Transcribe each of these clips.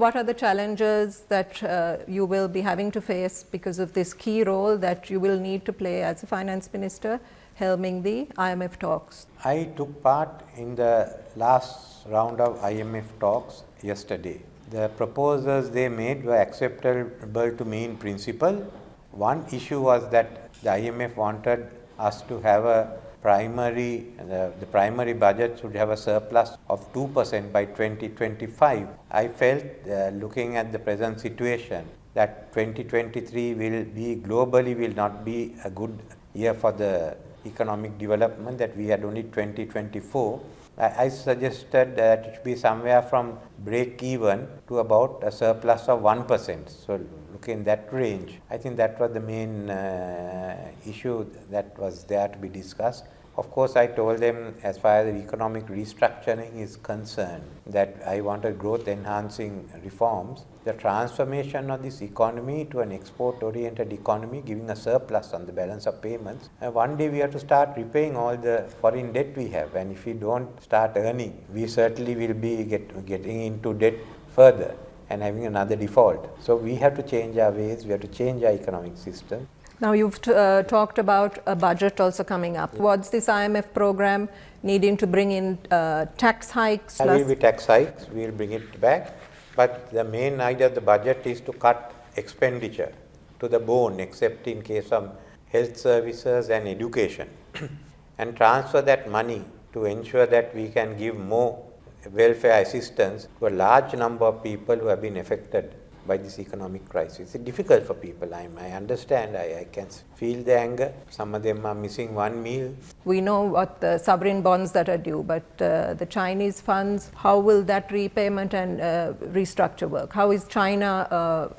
what are the challenges that you will be having to face because of this key role that you will need to play as a finance minister helming the IMF talks? I took part in the last round of IMF talks yesterday. The proposals they made were acceptable to me in principle. One issue was that the IMF wanted us to have a the primary budget should have a surplus of 2% by 2025. I felt, looking at the present situation, that 2023 globally will not be a good year for the economic development, that we had only 2024. I suggested that it should be somewhere from break even to about a surplus of 1%. So look in that range. I think that was the main issue that was there to be discussed. Of course, I told them, as far as the economic restructuring is concerned, that I wanted growth enhancing reforms. The transformation of this economy to an export oriented economy, giving a surplus on the balance of payments. And one day we have to start repaying all the foreign debt we have, and if we don't start earning, we certainly will be getting into debt further and having another default. So we have to change our ways, we have to change our economic system. Now you've talked about a budget also coming up. What's this IMF program needing to bring in tax hikes? There will be tax hikes, we will bring it back. But the main idea of the budget is to cut expenditure to the bone, except in case of health services and education, and transfer that money to ensure that we can give more welfare assistance to a large number of people who have been affected by this economic crisis. It's difficult for people. I understand. I can feel the anger. Some of them are missing one meal. We know what the sovereign bonds that are due, but the Chinese funds, how will that repayment and restructure work? How is China,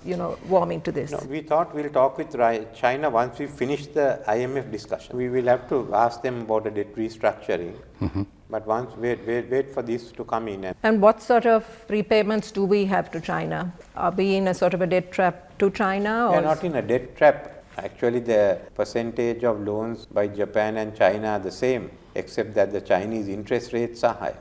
warming to this? No, we thought we'll talk with China once we finish the IMF discussion. We will have to ask them about the debt restructuring. Mm-hmm. But once wait for this to come in. And what sort of repayments do we have to China? Are we in a sort of a debt trap to China? We are not in a debt trap. Actually, the percentage of loans by Japan and China are the same, except that the Chinese interest rates are high.